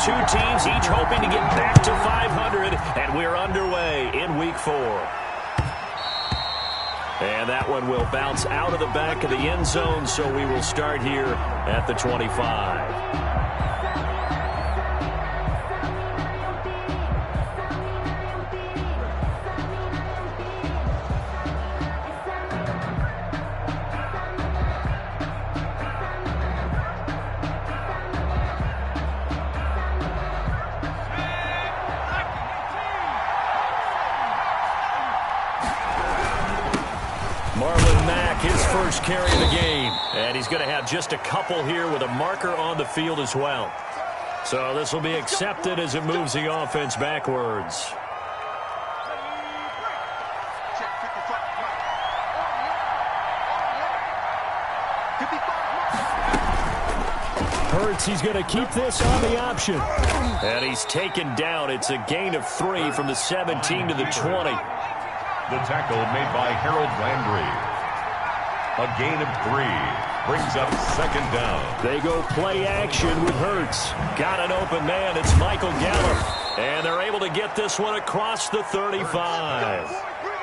two teams each hoping to get back to 500, and we're underway in Week 4. And that one will bounce out of the back of the end zone, so we will start here at the 25. His first carry of the game. And he's going to have just a couple here with a marker on the field as well. So this will be accepted as it moves the offense backwards. Hurts, he's going to keep this on the option. And he's taken down. It's a gain of 3 from the 17 to the 20. The tackle made by Harold Landry. A gain of 3 brings up second down. They go play action with Hurts. Got an open man. It's Michael Gallup. And they're able to get this one across the 35.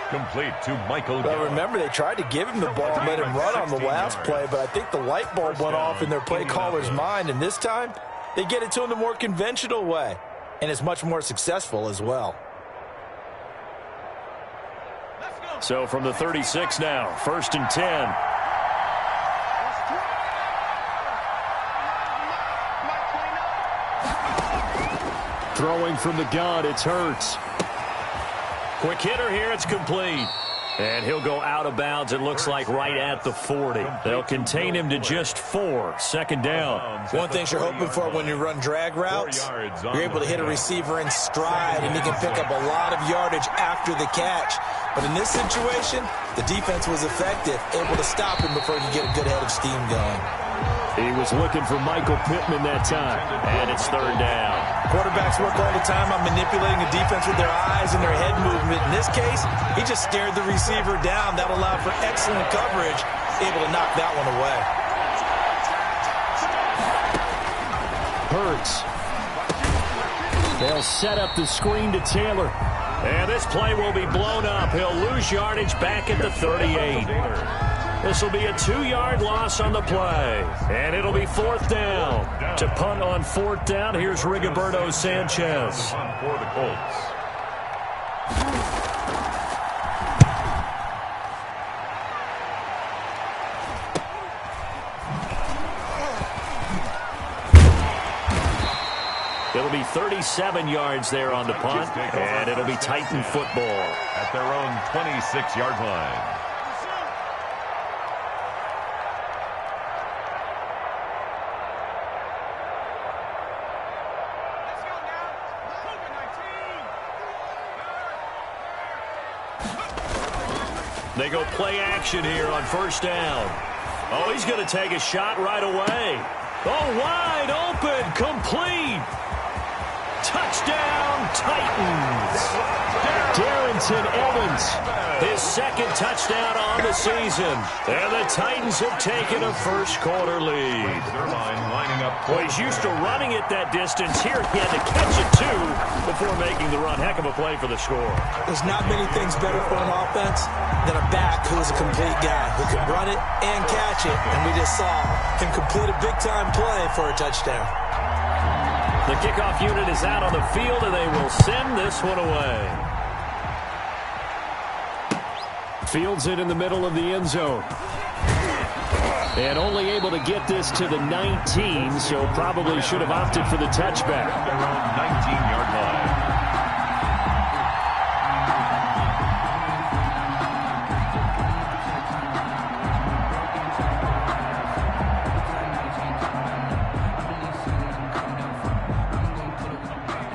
Complete to Michael Gallup. Well, remember, they tried to give him the ball and let him run on the last play, but I think the light bulb went off in their play caller's mind. And this time, they get it to him the more conventional way. And it's much more successful as well. So from the 36 now, 1st and 10. Throwing from the gun, it's Hurts. Quick hitter here, it's complete. And he'll go out of bounds, it looks like, right at the 40. They'll contain him to just 4. Second down. One thing you're hoping for when you run drag routes, you're able to hit a receiver in stride, and he can pick up a lot of yardage after the catch. But in this situation, the defense was effective, able to stop him before he could get a good head of steam going. He was looking for Michael Pittman that time, and it's 3rd down. Quarterbacks work all the time on manipulating the defense with their eyes and their head movement. In this case, he just stared the receiver down. That allowed for excellent coverage, able to knock that one away. Hurts. They'll set up the screen to Taylor. And this play will be blown up. He'll lose yardage back at the 38. This will be a 2-yard loss on the play. And it'll be 4th down. To punt on 4th down, here's Rigoberto Sanchez. For the Colts. It'll be 37 yards there on the punt, and it'll be Titan football. At their own 26-yard line. They go play action here on 1st down. Oh, he's going to take a shot right away. Oh, wide open, complete. Touchdown, Titans. Darrington Evans, his 2nd touchdown on the season. And the Titans have taken a first-quarter lead. Well, he's used to running it that distance. Here he had to catch it, too, before making the run. Heck of a play for the score. There's not many things better for an offense than a back who's a complete guy who can run it and catch it. And we just saw him complete a big-time play for a touchdown. The kickoff unit is out on the field, and they will send this one away. Fields it in the middle of the end zone. And only able to get this to the 19, so probably should have opted for the touchback. Around 19-yard line.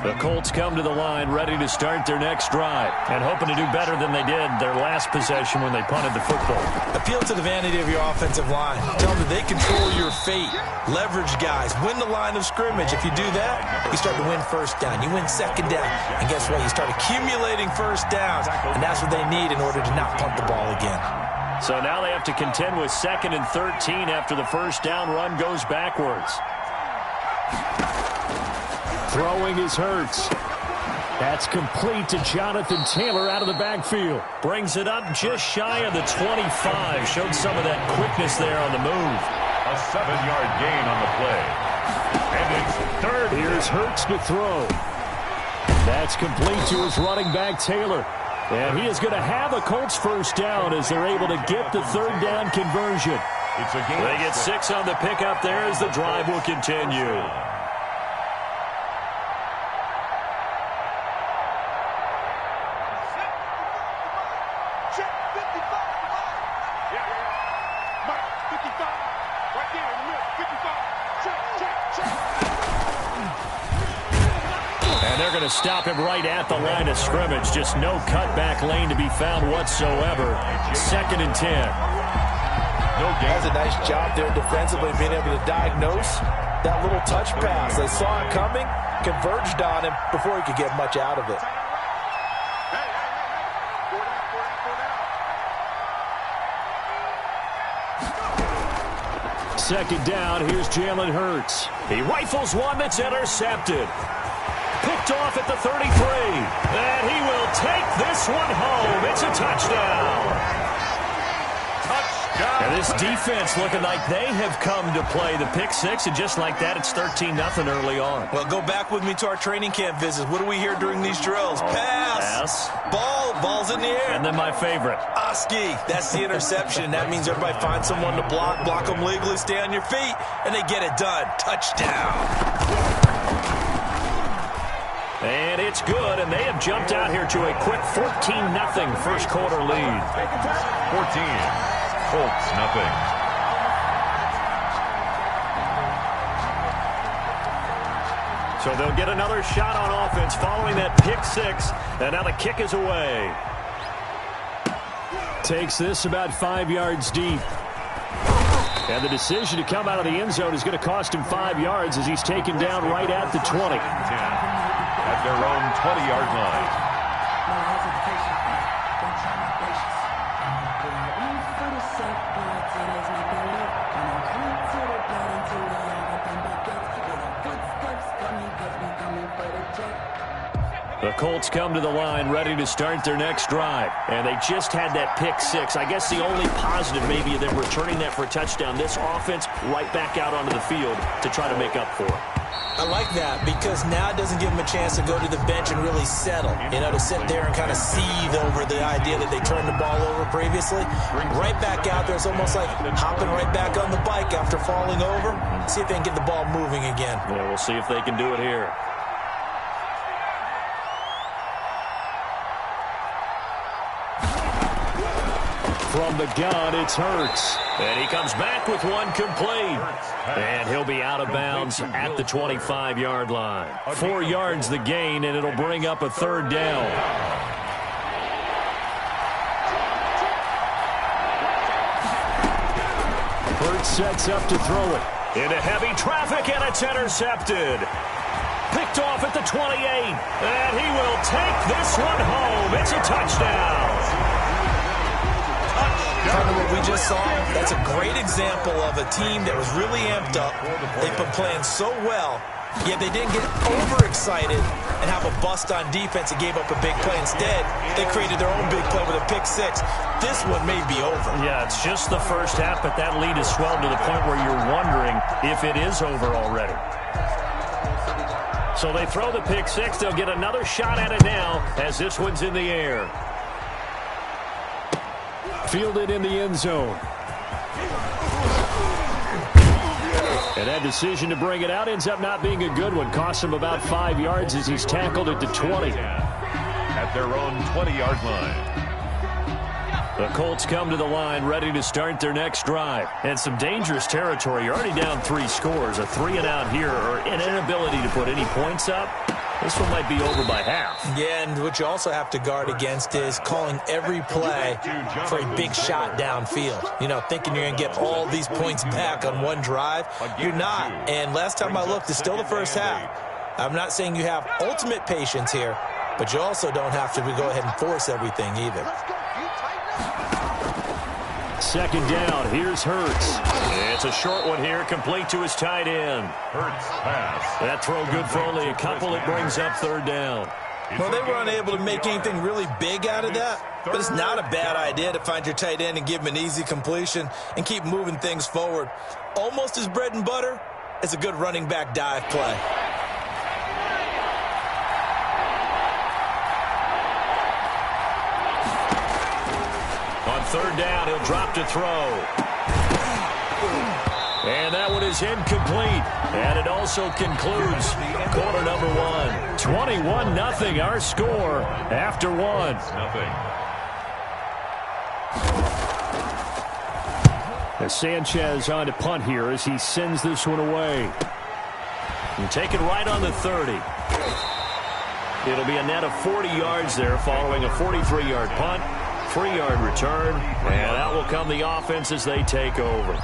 The Colts come to the line ready to start their next drive and hoping to do better than they did their last possession when they punted the football. Appeal to the vanity of your offensive line. Tell them that they control your fate. Leverage guys. Win the line of scrimmage. If you do that, you start to win 1st down. You win 2nd down. And guess what? You start accumulating 1st downs. And that's what they need in order to not punt the ball again. So now they have to contend with 2nd and 13 after the 1st down run goes backwards. Throwing is Hurts. That's complete to Jonathan Taylor out of the backfield. Brings it up just shy of the 25. Showed some of that quickness there on the move. A 7-yard gain on the play. And it's third. Here's Hurts to throw. That's complete to his running back, Taylor. And he is going to have a Colts first down as they're able to get the third down conversion. It's a gain. They get 6 on the pickup there as the drive will continue. To stop him right at the line of scrimmage. Just no cutback lane to be found whatsoever. 2nd and 10. That's a nice job there defensively, being able to diagnose that little touch pass. They saw it coming, converged on him before he could get much out of it. Second down, here's Jalen Hurts. He rifles one that's intercepted. Picked off at the 33. And he will take this one home. It's a touchdown. And this defense looking like they have come to play the pick 6, and just like that, it's 13-0 early on. Well, go back with me to our training camp visits. What do we hear during these drills? Pass. Ball's in the air. And then my favorite. Oski. That's the interception. That means everybody finds someone to block them legally, stay on your feet, and they get it done. Touchdown. And it's good, and they have jumped out here to a quick 14-0 first quarter lead. 14. Colts, nothing. So they'll get another shot on offense following that pick 6, and now the kick is away. Takes this about 5 yards deep. And the decision to come out of the end zone is going to cost him 5 yards as he's taken down right at the 20. 10. At their own 20-yard line. The Colts come to the line ready to start their next drive. And they just had that pick 6. I guess the only positive maybe of them returning that for a touchdown. This offense right back out onto the field to try to make up for it. I like that because now it doesn't give them a chance to go to the bench and really settle. You know, to sit there and kind of seethe over the idea that they turned the ball over previously. Right back out there. It's almost like hopping right back on the bike after falling over. See if they can get the ball moving again. Yeah, we'll see if they can do it here. From the gun, it's Hurts. And he comes back with one complete. And he'll be out of bounds at the 25-yard line. 4 yards the gain, and it'll bring up a third down. Hurts sets up to throw it. Into heavy traffic, and it's intercepted. Picked off at the 28. And he will take this one home. It's a touchdown. Kind of what we just saw, that's a great example of a team that was really amped up. They've been playing so well, yet they didn't get overexcited and have a bust on defense and gave up a big play. Instead, they created their own big play with a pick 6. This one may be over. Yeah, it's just the first half, but that lead has swelled to the point where you're wondering if it is over already. So they throw the pick 6. They'll get another shot at it now as this one's in the air. Fielded in the end zone. And that decision to bring it out ends up not being a good one. Costs him about 5 yards as he's tackled at the 20. At their own 20-yard line. The Colts come to the line ready to start their next drive. And some dangerous territory. You're already down 3 scores. A 3-and-out here or an inability to put any points up. This one might be over by half. Yeah, and what you also have to guard against is calling every play for a big shot downfield. You know, thinking you're going to get all these points back on one drive. You're not. And last time I looked, it's still the first half. I'm not saying you have ultimate patience here, but you also don't have to go ahead and force everything either. second down. Here's Hurts. It's a short one here, complete to his tight end. Hurts pass. That throw good for only a couple. It brings up third down. Well, they were unable to make anything really big out of that, but it's not a bad idea to find your tight end and give him an easy completion and keep moving things forward. Almost his bread and butter. It's a good running back dive play. On third down, he'll drop to throw. And that one is incomplete. And it also concludes quarter number one. 21-0 our score after one. As Sanchez on to punt here as he sends this one away. And take it right on the 30. It'll be a net of 40 yards there following a 43-yard punt, 3-yard return, and out will come the offense as they take over.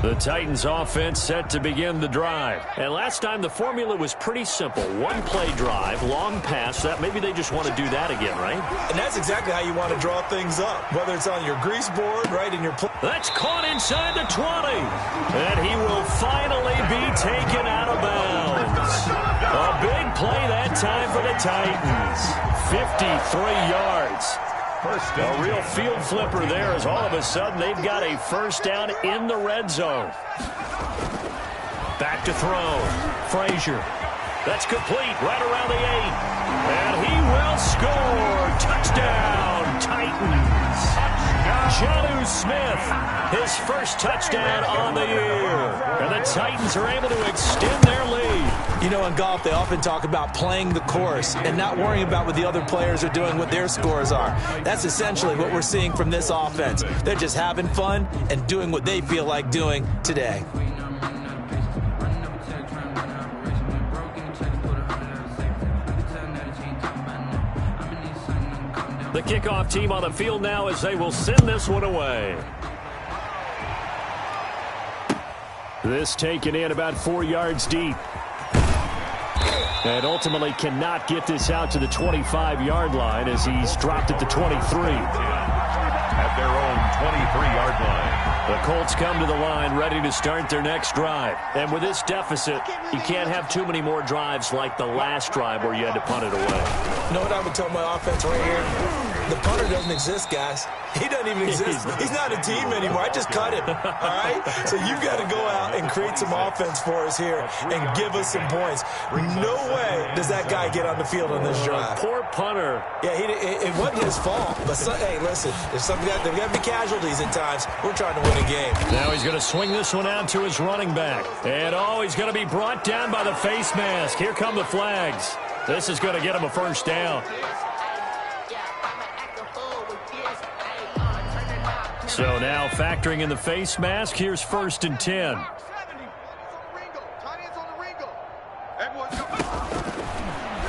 The Titans offense set to begin the drive. And last time the formula was pretty simple. One play drive, long pass. That maybe they just want to do that again, right? And that's exactly how you want to draw things up. Whether it's on your grease board, right in your play. That's caught inside the 20. And he will finally be taken out of bounds. A big play that time for the Titans. 53 yards. A real field flipper there as all of a sudden they've got a first down in the red zone. Back to throw. Frazier. That's complete right around the 8. And he will score. Touchdown, Titans. Jonnu Smith, his first touchdown on the year. And the Titans are able to extend their lead. You know, in golf, they often talk about playing the course and not worrying about what the other players are doing, what their scores are. That's essentially what we're seeing from this offense. They're just having fun and doing what they feel like doing today. The kickoff team on the field now as they will send this one away. This taken in about 4 yards deep. And ultimately cannot get this out to the 25-yard line as he's dropped at the 23. At their own 23-yard line. The Colts come to the line ready to start their next drive. And with this deficit, you can't have too many more drives like the last drive where you had to punt it away. You know what I would tell my offense right here? The punter doesn't exist, guys. He doesn't even exist. He's not a team anymore. I just cut him. All right? So you've got to go out and create some offense for us here and give us some points. No way does that guy get on the field on this drive. Poor punter. Yeah, it wasn't his fault. But, hey, listen, there's got to be casualties at times. We're trying to win a game. Now he's going to swing this one out to his running back. And, he's going to be brought down by the face mask. Here come the flags. This is going to get him a first down. So now factoring in the face mask, here's 1st and 10.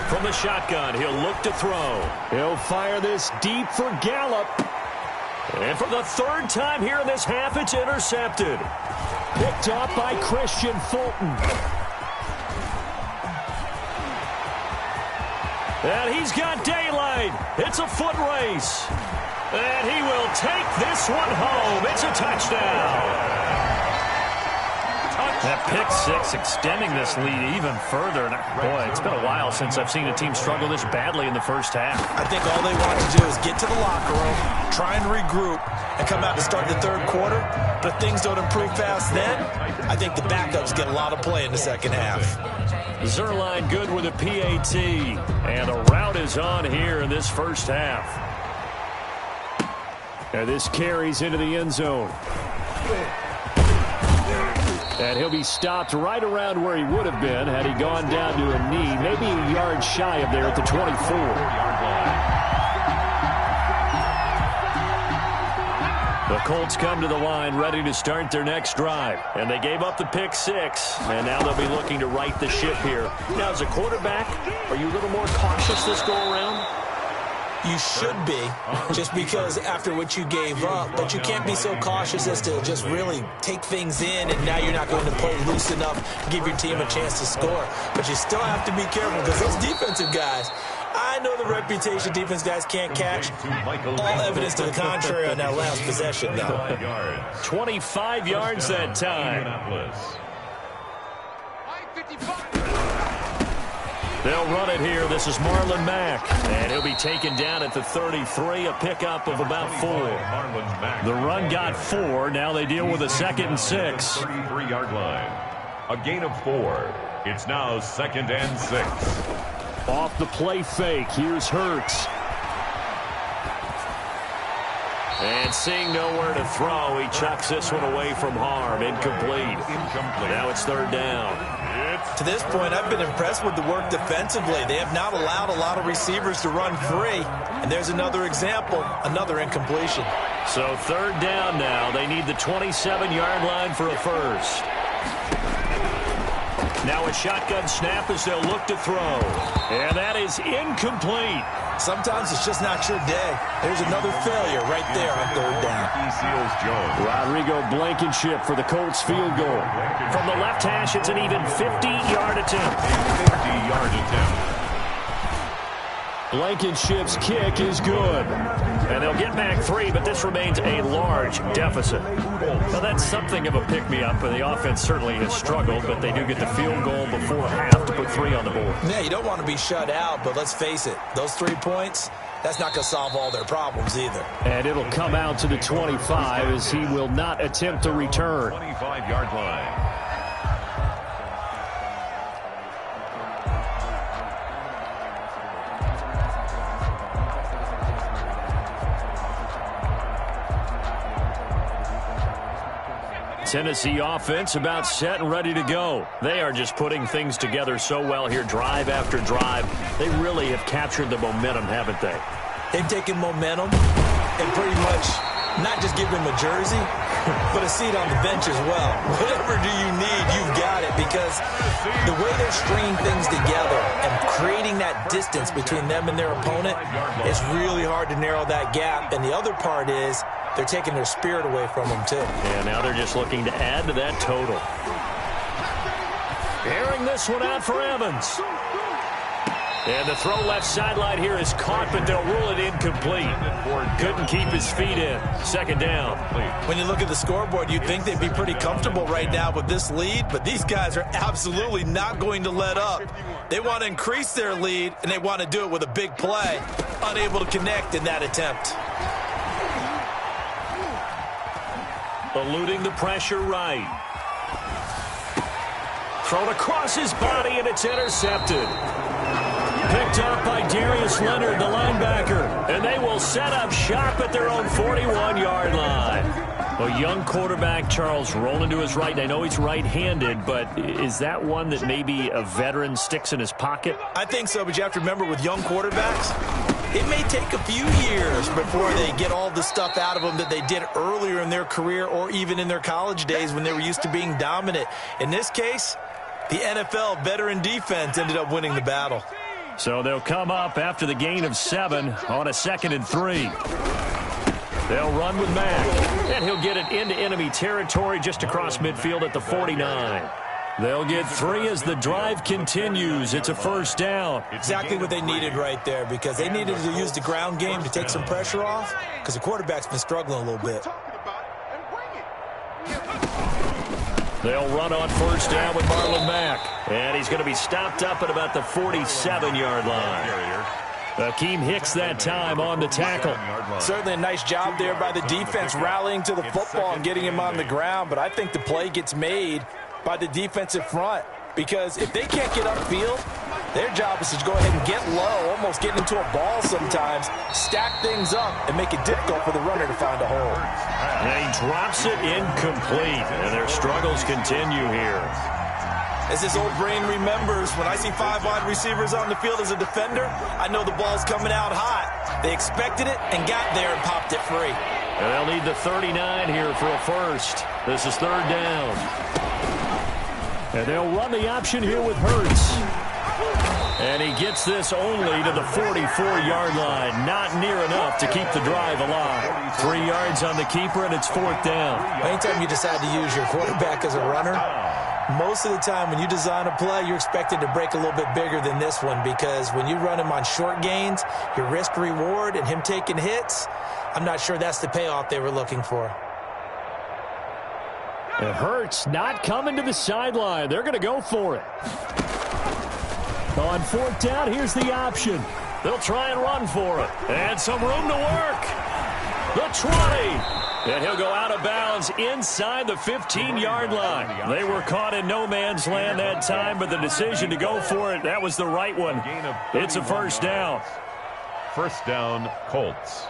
From the shotgun, he'll look to throw. He'll fire this deep for Gallup. And for the 3rd time here in this half, it's intercepted. Picked up by Christian Fulton. And he's got daylight. It's a foot race. And he will take this one home. It's a touchdown. That pick six extending this lead even further. Boy, it's been a while since I've seen a team struggle this badly in the first half. I think all they want to do is get to the locker room, try and regroup, and come out to start the 3rd quarter. But if things don't improve fast then, I think the backups get a lot of play in the second half. Zerline good with a PAT. And the route is on here in this first half. And this carries into the end zone. And he'll be stopped right around where he would have been had he gone down to a knee, maybe a yard shy of there at the 24. The Colts come to the line ready to start their next drive. And they gave up the pick six. And now they'll be looking to right the ship here. Now, as a quarterback, are you a little more cautious this go around? You should be, just because after what you gave up, but you can't be so cautious as to just really take things in, and now you're not going to play loose enough to give your team a chance to score. But you still have to be careful because those defensive guys, I know the reputation defense guys can't catch. All evidence to the contrary on that last possession, though. 25 yards that time. They'll run it here. This is Marlon Mack. And he'll be taken down at the 33, a pickup of about 4. The run got 4. Now they deal with a 2nd and 6. 33-yard line. A gain of 4. It's now 2nd and 6. Off the play fake. Here's Hurts. And seeing nowhere to throw, he chucks this one away from harm. Incomplete. Now it's 3rd down. To this point, I've been impressed with the work defensively. They have not allowed a lot of receivers to run free. And there's another example, another incompletion. So 3rd down now. They need the 27-yard line for a first. Now a shotgun snap as they'll look to throw. And that is incomplete. Sometimes it's just not your day. There's another failure right there on 3rd down. Rodrigo Blankenship for the Colts field goal. From the left hash, it's an even 50-yard attempt. 50-yard attempt. Blankenship's kick is good. And they'll get back 3, but this remains a large deficit. Now, that's something of a pick-me-up, and the offense certainly has struggled, but they do get the field goal before half to put 3 on the board. Yeah, you don't want to be shut out, but let's face it, those 3 points, that's not going to solve all their problems either. And it'll come out to the 25 as he will not attempt to return. 25-yard line. Tennessee offense about set and ready to go. They are just putting things together so well here, drive after drive. They really have captured the momentum, haven't they? They've taken momentum and pretty much not just give them a jersey, but a seat on the bench as well. Whatever do you need, you've got it, because the way they're stringing things together and creating that distance between them and their opponent, it's really hard to narrow that gap. And the other part is they're taking their spirit away from them, too. And now they're just looking to add to that total. Airing this one out for Evans. And the throw left sideline here is caught, but they'll rule it incomplete. Couldn't keep his feet in. 2nd down. When you look at the scoreboard, you'd think they'd be pretty comfortable right now with this lead, but these guys are absolutely not going to let up. They want to increase their lead, and they want to do it with a big play. Unable to connect in that attempt. Eluding the pressure right. Thrown across his body, and it's intercepted. Picked up by Darius Leonard, the linebacker. And they will set up shop at their own 41-yard line. A young quarterback, Charles, rolling to his right. I know he's right-handed, but is that one that maybe a veteran sticks in his pocket? I think so, but you have to remember with young quarterbacks, it may take a few years before they get all the stuff out of them that they did earlier in their career or even in their college days when they were used to being dominant. In this case, the NFL veteran defense ended up winning the battle. So they'll come up after the gain of 7 on a 2nd and 3. They'll run with Mack, and he'll get it into enemy territory just across midfield at the 49. They'll get 3 as the drive continues. It's a 1st down. Exactly what they needed right there, because they needed to use the ground game to take some pressure off, because the quarterback's been struggling a little bit. They'll run on 1st down with Marlon Mack. And he's going to be stopped up at about the 47-yard line. Akeem Hicks that time on the tackle. Certainly a nice job there by the defense rallying to the football and getting him on the ground. But I think the play gets made by the defensive front, because if they can't get upfield, their job is to go ahead and get low, almost get into a ball sometimes, stack things up, and make it difficult for the runner to find a hole. And he drops it incomplete, and their struggles continue here. As this old brain remembers, when I see 5 wide receivers on the field as a defender, I know the ball's coming out hot. They expected it and got there and popped it free. And they'll need the 39 here for a first. This is 3rd down. And they'll run the option here with Hurts. And he gets this only to the 44-yard line. Not near enough to keep the drive alive. 3 yards on the keeper, and it's 4th down. Anytime you decide to use your quarterback as a runner, Most of the time when you design a play, you're expected to break a little bit bigger than this one because when you run him on short gains, your risk-reward and him taking hits, I'm not sure that's the payoff they were looking for. It hurts not coming to the sideline. They're going to go for it. On fourth down, here's the option. They'll try and run for it. And some room to work. The 20. And he'll go out of bounds inside the 15-yard line. They were caught in no man's land that time, but the decision to go for it, that was the right one. It's a first down. First down, Colts.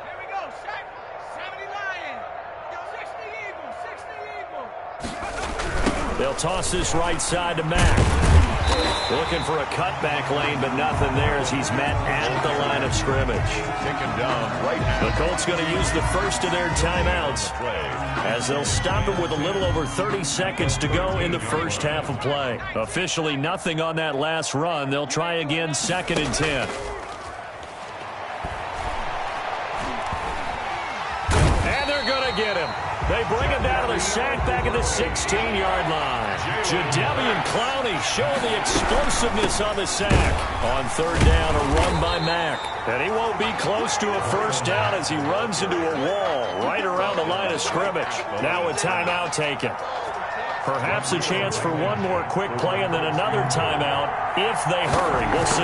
Here we go, 70 Lions. 60 Eagles. They'll toss this right side to Mack. Looking for a cutback lane, but nothing there as he's met at the line of scrimmage. Taken down right now. The Colts going to use the first of their timeouts as they'll stop it with a little over 30 seconds to go in the first half of play. Officially nothing on that last run. They'll try again, 2nd and 10. And they're going to get him. They bring him down to the sack back at the 16-yard line. Jadeveon Clowney showing the explosiveness on the sack. On third down, a run by Mack. And he won't be close to a first down as he runs into a wall right around the line of scrimmage. Now a timeout taken. Perhaps a chance for one more quick play and then another timeout if they hurry. We'll see.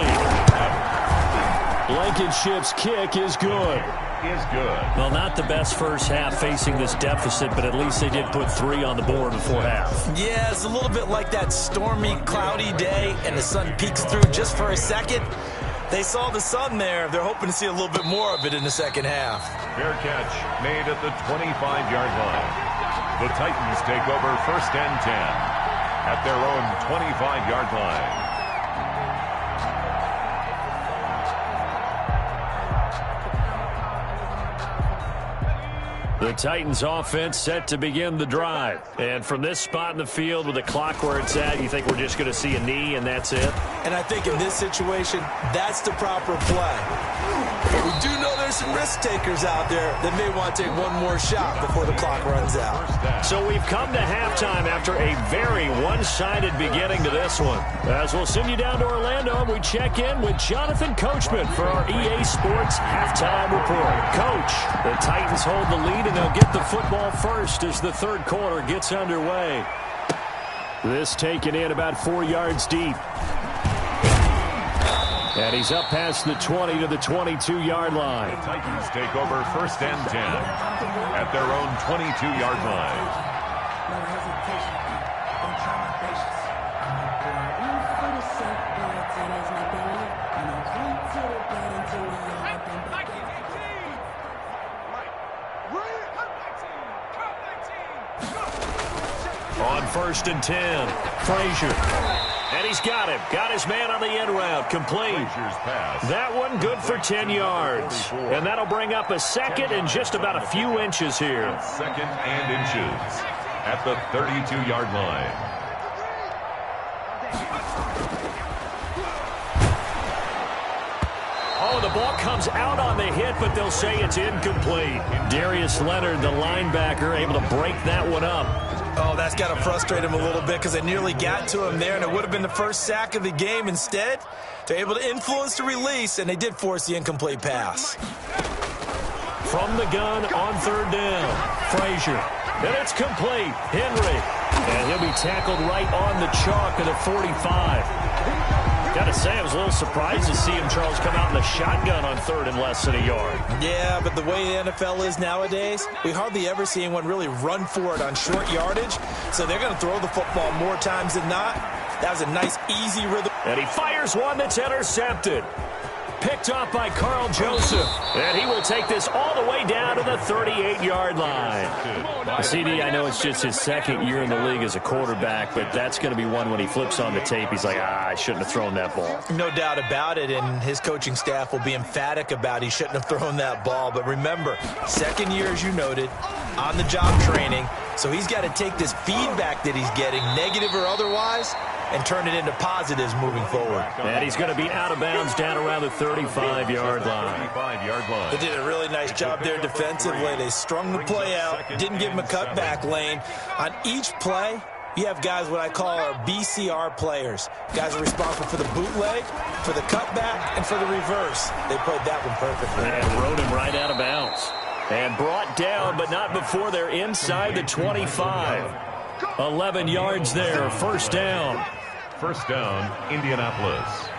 Blankenship's kick is good. Well, not the best first half facing this deficit, but at least they did put 3 on the board before half. Yeah, it's a little bit like that stormy, cloudy day, and the sun peeks through just for a second. They saw the sun there. They're hoping to see a little bit more of it in the second half. Fair catch made at the 25-yard line. The Titans take over 1st and 10 at their own 25-yard line. The Titans offense set to begin the drive. And from this spot in the field with the clock where it's at, you think we're just going to see a knee and that's it? And I think in this situation, that's the proper play. But we do know there's some risk takers out there that may want to take one more shot before the clock runs out. So we've come to halftime after a very one-sided beginning to this one. As we'll send you down to Orlando, we check in with Jonathan Coachman for our EA Sports Halftime Report. Coach, the Titans hold the lead and they'll get the football first as the third quarter gets underway. This taken in about 4 yards deep. And he's up past the 20 to the 22-yard line. The Titans take over 1st and 10 at their own 22-yard line. On 1st and 10, Frazier. And he's got him. Got his man on the end route. Complete. That one good for 10 yards. And that'll bring up a 2nd and just about a few inches here. 2nd and inches at the 32-yard line. Oh, the ball comes out on the hit, but they'll say it's incomplete. Darius Leonard, the linebacker, able to break that one up. Oh, that's got to frustrate him a little bit because they nearly got to him there, and it would have been the first sack of the game. Instead, they're able to influence the release, and they did force the incomplete pass. From the gun on third down, Frazier. And it's complete. Henry. And he'll be tackled right on the chalk of the 45. Got to say, I was a little surprised to see him, Charles, come out in the shotgun on 3rd and less than a yard. Yeah, but the way the NFL is nowadays, we hardly ever see anyone really run for it on short yardage. So they're going to throw the football more times than not. That was a nice, easy rhythm. And he fires one that's intercepted. Picked off by Carl Joseph. And he will take this all the way down to the 38-yard line. CD, I know it's just his 2nd year in the league as a quarterback, but that's going to be one when he flips on the tape, he's like, I shouldn't have thrown that ball. No doubt about it, and his coaching staff will be emphatic about he shouldn't have thrown that ball. But remember, 2nd year, as you noted, on the job training, so he's got to take this feedback that he's getting, negative or otherwise, and turn it into positives moving forward. And he's going to be out of bounds down around the 35-yard line. They did a really nice job there defensively. They strung the play out, didn't give him a cutback lane. On each play, you have guys what I call our BCR players. Guys are responsible for the bootleg, for the cutback, and for the reverse. They played that one perfectly. And rode him right out of bounds. And brought down, but not before they're inside the 25. 11 yards there, first down. First down, Indianapolis.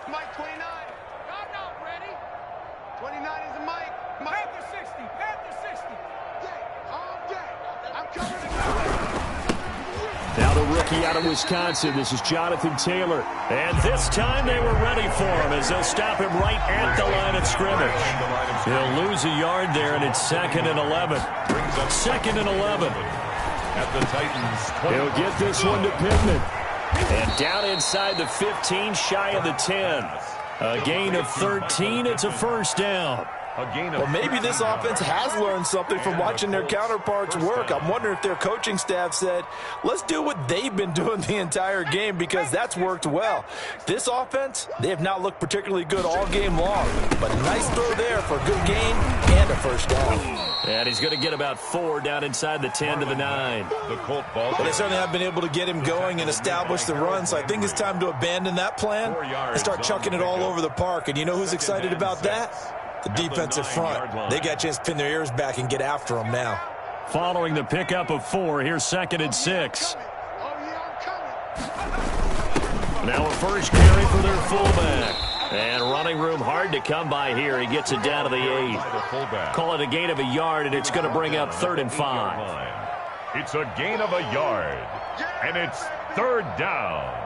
Mike 29. I'm not ready. 29 is the Mike. Panther 60. Panther 60. All day. I'm coming. Now the rookie out of Wisconsin. This is Jonathan Taylor. And this time they were ready for him as they'll stop him right at the line of scrimmage. He'll lose a yard there, and it's 2nd and 11. 2nd and 11. At the Titans. He'll get this one to Pittman. And down inside the 15, shy of the 10. A gain of 13. It's a first down. Well, maybe this offense has learned something from watching their counterparts work. I'm wondering if their coaching staff said, let's do what they've been doing the entire game, because that's worked well. This offense, they have not looked particularly good all game long, but a nice throw there for a good gain and a first down. And he's going to get about 4 down inside the 10 to the 9. The Colt ball. But they certainly have been able to get him going and establish the run, so I think it's time to abandon that plan and start chucking it all over the park. And you know who's excited about that? The defensive front. They got a chance to pin their ears back and get after them now. Following the pickup of 4, here's 2nd and 6. Now a first carry for their fullback. And running room hard to come by here. He gets it down to the 8. Call it a gain of a yard, and it's going to bring up 3rd and 5. It's a gain of a yard, and it's 3rd down.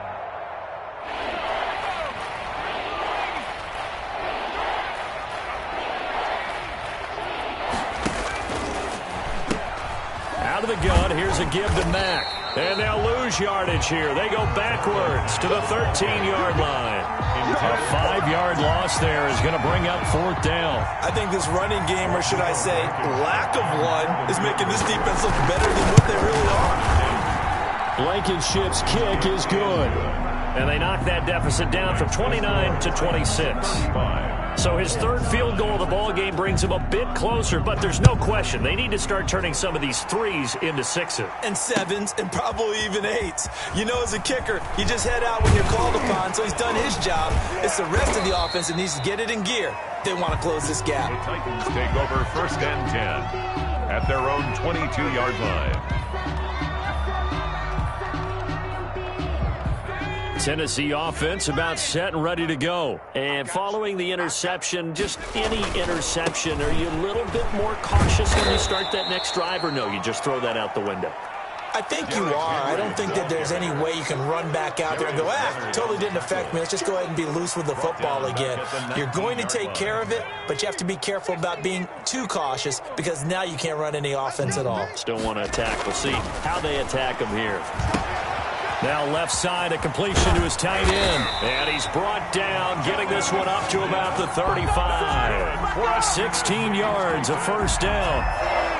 Out of the gun, here's a give to Mack. And they'll lose yardage here. They go backwards to the 13-yard line. A 5-yard loss there is going to bring up 4th down. I think this running game, or should I say lack of one, is making this defense look better than what they really are. Blankenship's kick is good. And they knock that deficit down from 29 to 26. So his 3rd field goal of the ball game brings him a bit closer, but there's no question they need to start turning some of these 3s into 6s. And 7s, and probably even 8s. You know, as a kicker, you just head out when you're called upon, so he's done his job. It's the rest of the offense that needs to get it in gear. They want to close this gap. The Titans take over 1st and 10 at their own 22-yard line. Tennessee offense about set and ready to go. And following the interception, just any interception, are you a little bit more cautious when you start that next drive, or no, you just throw that out the window? I think you are. I don't think that there's any way you can run back out there and go, totally didn't affect me. Let's just go ahead and be loose with the football again. You're going to take care of it, but you have to be careful about being too cautious, because now you can't run any offense at all. Still want to attack. We'll see how they attack him here. Now left side, a completion to his tight end. And he's brought down, getting this one up to about the 35. 16 yards, a first down.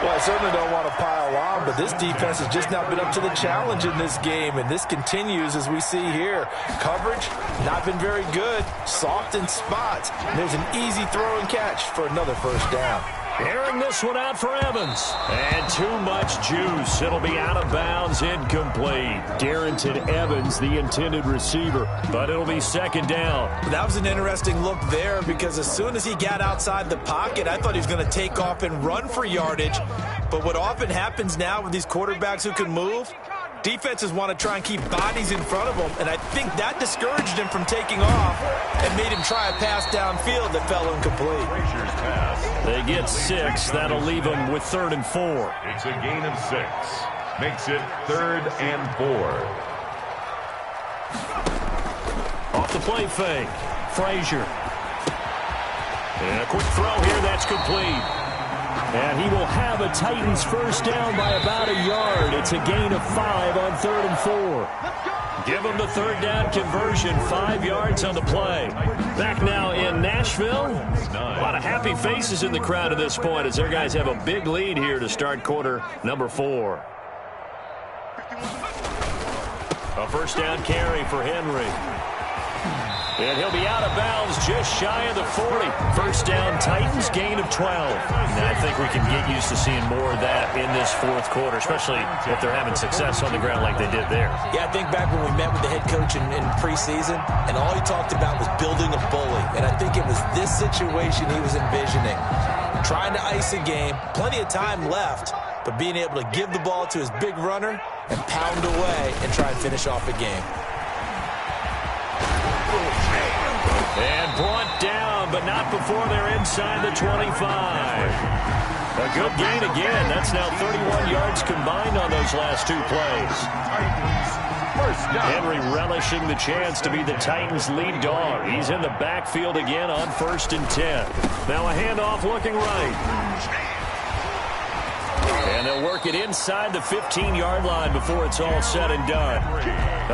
Well, I certainly don't want to pile on, but this defense has just not been up to the challenge in this game, and this continues as we see here. Coverage, not been very good. Soft in spots. And there's an easy throw and catch for another first down. Airing this one out for Evans. And too much juice. It'll be out of bounds, incomplete. Darrington Evans, the intended receiver, but it'll be 2nd down. That was an interesting look there, because as soon as he got outside the pocket, I thought he was going to take off and run for yardage. But what often happens now with these quarterbacks who can move, defenses want to try and keep bodies in front of them, and I think that discouraged him from taking off and made him try a pass downfield that fell incomplete. They get 6. That'll leave them with 3rd and 4. It's a gain of 6. Makes it 3rd and 4. Off the play fake. Frazier. And a quick throw here. That's complete. And he will have a Titans first down by about a yard. It's a gain of 5 on 3rd and 4. Give them the third down conversion, 5 yards on the play. Back now in Nashville. A lot of happy faces in the crowd at this point as their guys have a big lead here to start quarter number 4. A first down carry for Henry. And he'll be out of bounds just shy of the 40. First down, Titans, gain of 12. And I think we can get used to seeing more of that in this fourth quarter, especially if they're having success on the ground like they did there. Yeah, I think back when we met with the head coach in preseason, and all he talked about was building a bully. And I think it was this situation he was envisioning. Trying to ice a game, plenty of time left, but being able to give the ball to his big runner and pound away and try and finish off a game. And brought down, but not before they're inside the 25. A good gain again. That's now 31 yards combined on those last 2 plays. Henry relishing the chance to be the Titans' lead dog. He's in the backfield again on 1st and 10. Now a handoff looking right. And they'll work it inside the 15-yard line before it's all said and done.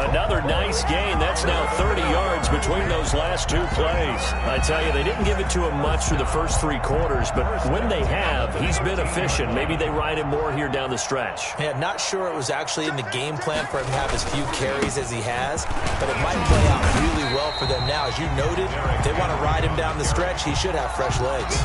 Another nice gain. That's now 30 yards between those last 2 plays. I tell you, they didn't give it to him much for the first 3 quarters, but when they have, he's been efficient. Maybe they ride him more here down the stretch. Yeah, not sure it was actually in the game plan for him to have as few carries as he has, but it might play out really well for them now. As you noted, if they want to ride him down the stretch, he should have fresh legs.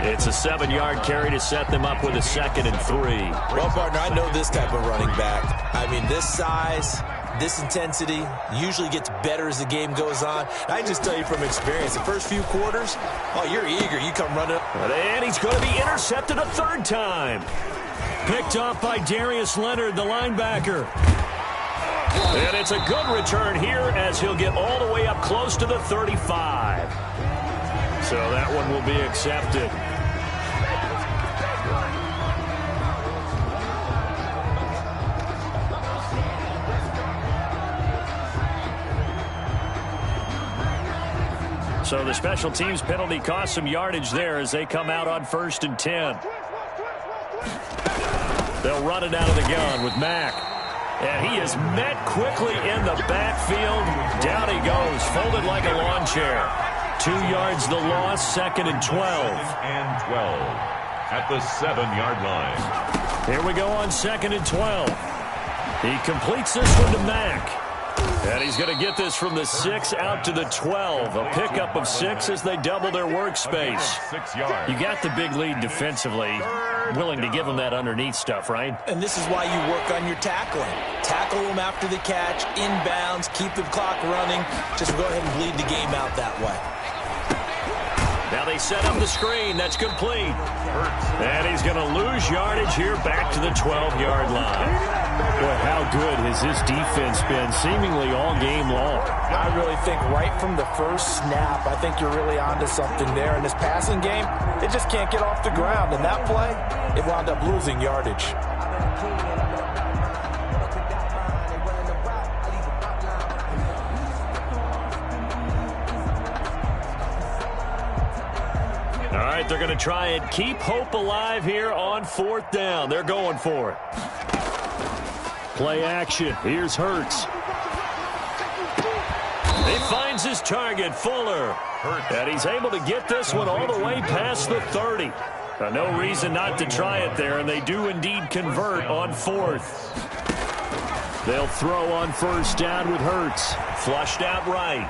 It's a 7-yard carry to set them up with a 2nd and 3. Well, partner, I know this type of running back. I mean, this size, this intensity usually gets better as the game goes on. I just tell you from experience, the first few quarters, oh, you're eager. You come running up. And he's going to be intercepted a 3rd time. Picked off by Darius Leonard, the linebacker. And it's a good return here as he'll get all the way up close to the 35. So that one will be accepted. So the special teams penalty cost some yardage there as they come out on 1st and 10. They'll run it out of the gun with Mack. And he is met quickly in the backfield. Down he goes, folded like a lawn chair. 2 yards the loss, 2nd and 12. And 12 at the 7-yard line. Here we go on 2nd and 12. He completes this one to Mack. And he's going to get this from the 6 out to the 12. A pickup of 6 as they double their workspace. 6 yards. You got the big lead defensively. Willing to give them that underneath stuff, right? And this is why you work on your tackling. Tackle them after the catch, inbounds, keep the clock running. Just go ahead and bleed the game out that way. Now they set up the screen. That's complete. And he's going to lose yardage here back to the 12-yard line. Boy, how good has this defense been seemingly all game long? I really think right from the first snap, I think you're really onto something there. In this passing game, it just can't get off the ground. And that play, it wound up losing yardage. All right, they're going to try and keep hope alive here on 4th down. They're going for it. Play action. Here's Hurts. He finds his target, Fuller. And he's able to get this one all the way past the 30. No reason not to try it there, and they do indeed convert on 4th. They'll throw on 1st down with Hurts. Flushed out right.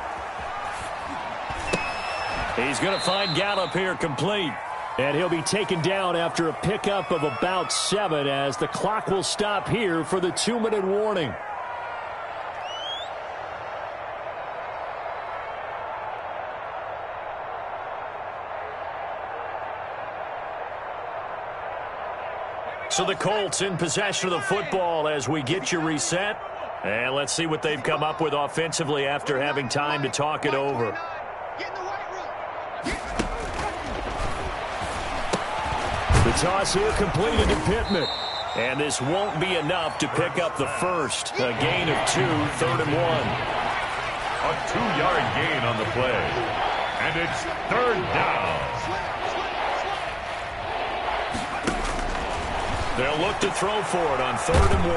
He's going to find Gallup here complete. And he'll be taken down after a pickup of about 7 as the clock will stop here for the 2-minute warning. So the Colts in possession of the football as we get you reset. And let's see what they've come up with offensively after having time to talk it over. The toss here completed to Pittman. And this won't be enough to pick up the first. A gain of 2, 3rd and 1. A 2-yard gain on the play. And it's 3rd down. They'll look to throw for it on 3rd and 1.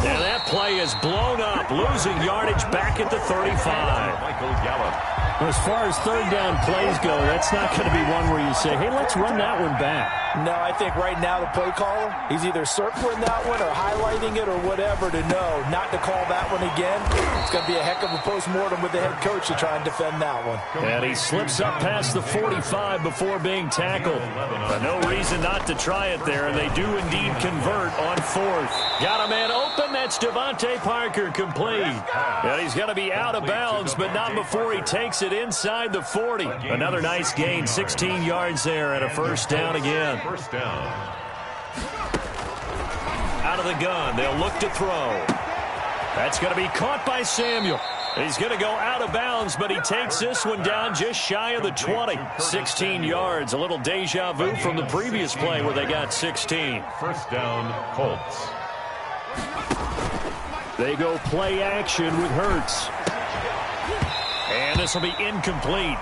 And that play is blown up, losing yardage back at the 35. Michael Gallup. As far as 3rd down plays go, that's not going to be one where you say, hey, let's run that one back. No, I think right now the play caller, he's either circling that one or highlighting it or whatever to know not to call that one again. It's going to be a heck of a postmortem with the head coach to try and defend that one. And he slips up past the 45 before being tackled. But no reason not to try it there, and they do indeed convert on 4th. Got a man open. That's Devontae Parker complete. And he's going to be out of bounds, but not before he takes it inside the 40. Another nice gain, 16 yards there, and a 1st down again. First down. Out of the gun, they'll look to throw. That's going to be caught by Samuel. He's going to go out of bounds, but he takes this one down just shy of the 20. 16 yards, a little deja vu from the previous play where they got 16. First down, Colts. They go play action with Hurts. And this will be incomplete.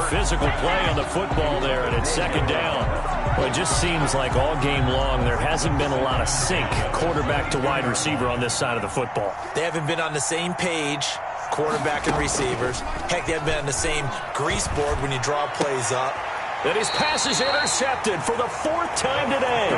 Physical play on the football there, and it's 2nd down. Well, it just seems like all game long there hasn't been a lot of sync quarterback to wide receiver on this side of the football. They haven't been on the same page, quarterback and receivers. Heck, they haven't been on the same grease board when you draw plays up. And his pass is intercepted for the 4th time today.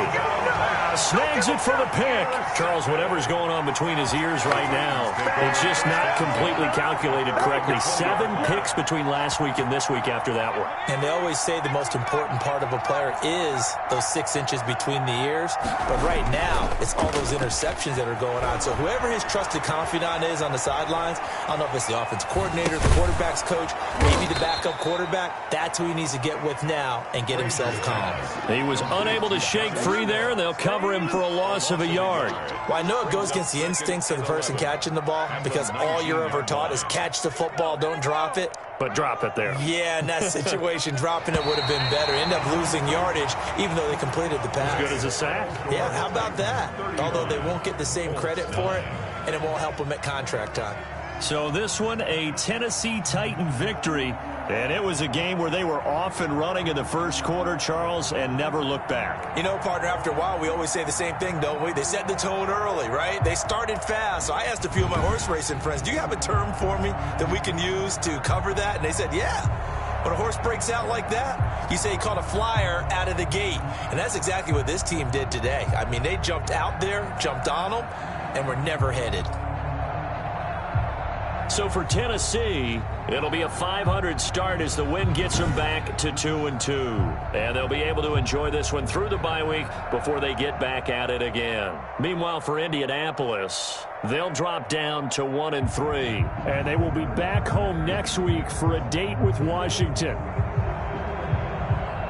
Snags it for the pick. Charles, whatever's going on between his ears right now, it's just not completely calculated correctly. 7 picks between last week and this week after that one. And they always say the most important part of a player is those 6 inches between the ears. But right now, it's all those interceptions that are going on. So whoever his trusted confidant is on the sidelines, I don't know if it's the offense coordinator, the quarterback's coach, maybe the backup quarterback, that's who he needs to get with now and get himself calm. He was unable to shake free there, and they'll cover him for a loss of a yard. Well, I know it goes against the instincts of the person catching the ball because all you're ever taught is catch the football, don't drop it. But drop it there. Yeah, in that situation, dropping it would have been better. End up losing yardage, even though they completed the pass. As good as a sack. Yeah, how about that? Although they won't get the same credit for it, and it won't help them at contract time. So this one, a Tennessee Titan victory. And it was a game where they were off and running in the first quarter, Charles, and never looked back. You know, partner, after a while, we always say the same thing, don't we? They set the tone early, right? They started fast. So I asked a few of my horse racing friends, do you have a term for me that we can use to cover that? And they said, yeah. When a horse breaks out like that, you say he caught a flyer out of the gate. And that's exactly what this team did today. I mean, they jumped out there, jumped on them, and were never headed. So for Tennessee, it'll be a 500 start as the win gets them back to 2-2. And they'll be able to enjoy this one through the bye week before they get back at it again. Meanwhile, for Indianapolis, they'll drop down to 1-3. And they will be back home next week for a date with Washington.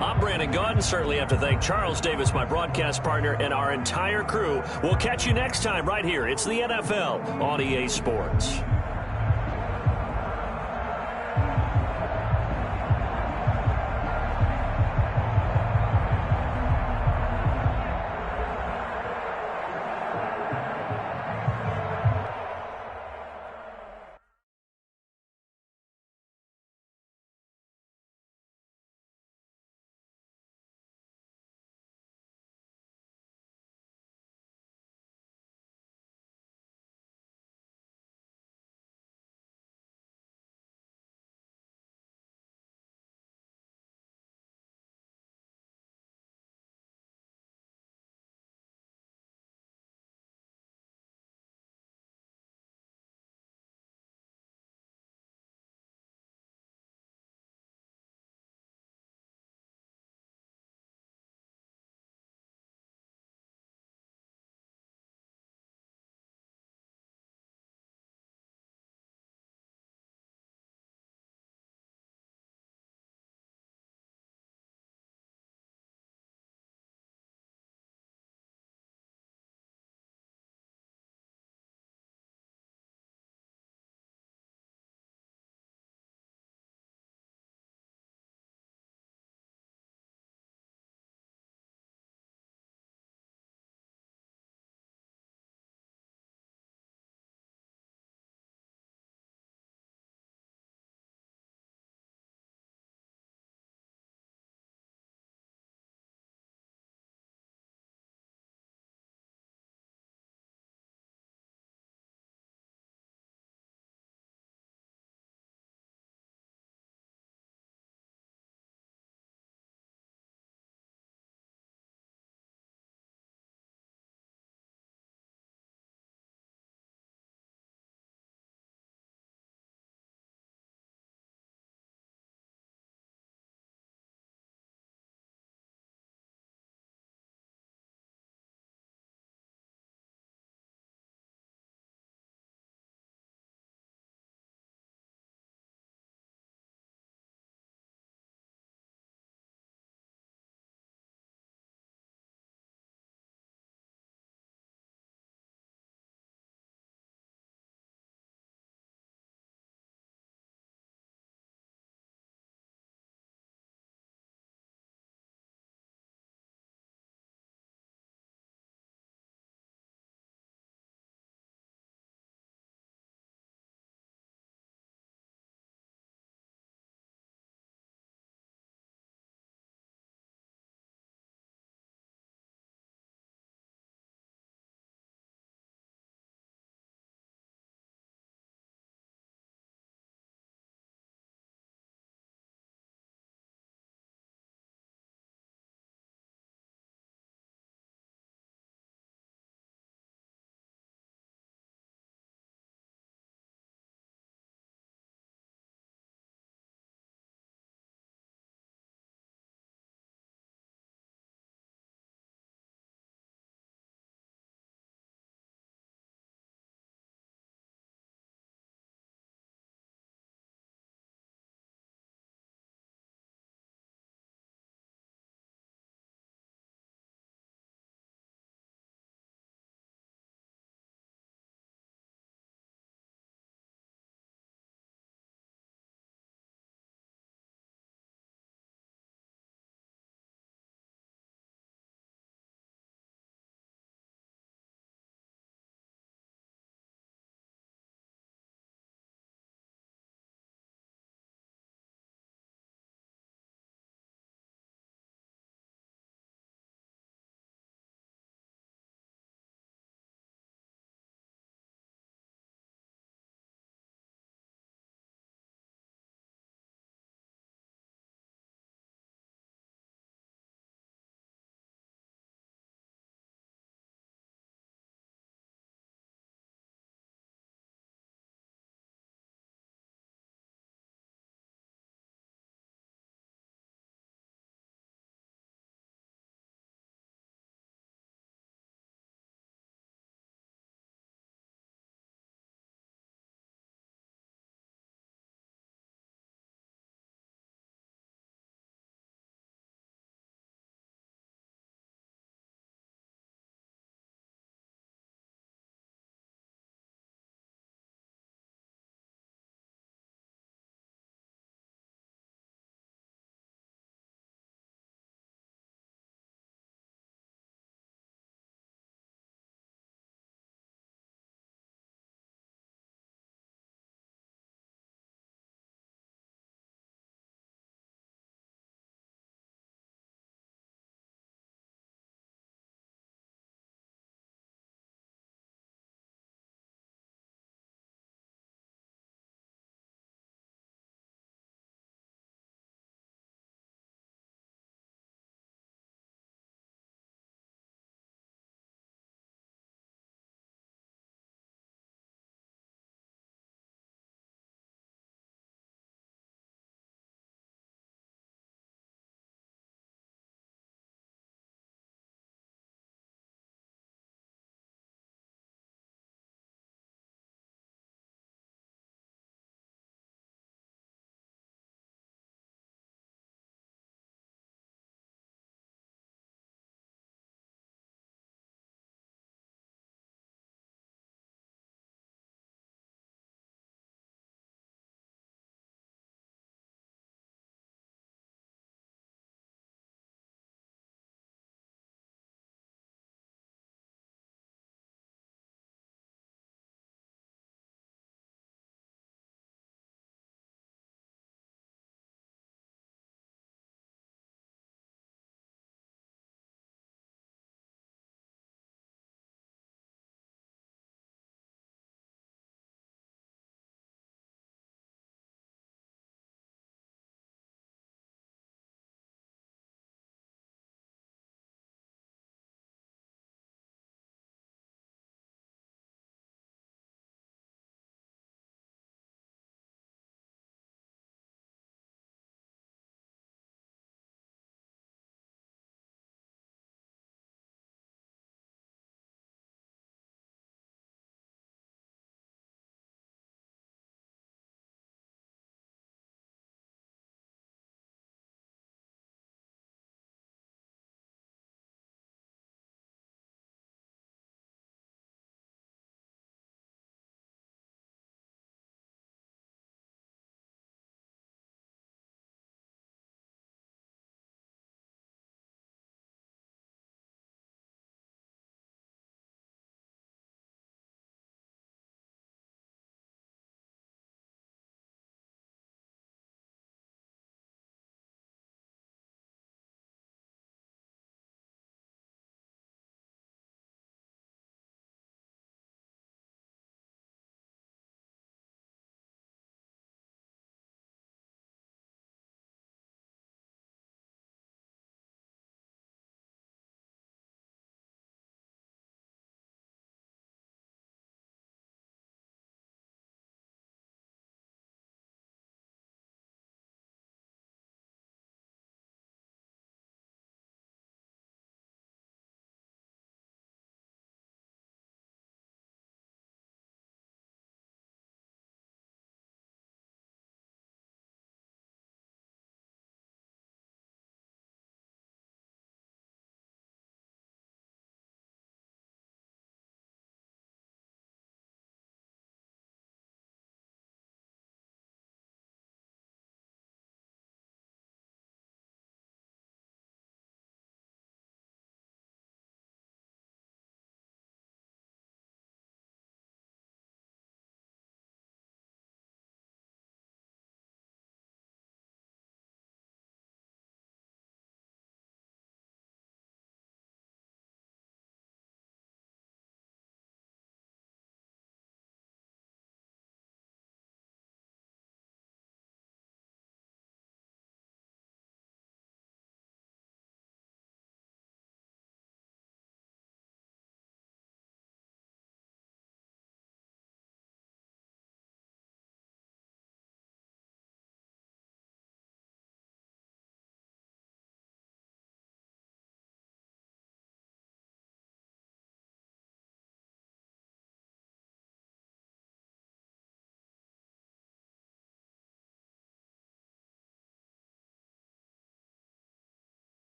I'm Brandon Gaudin. Certainly have to thank Charles Davis, my broadcast partner, and our entire crew. We'll catch you next time right here. It's the NFL on EA Sports.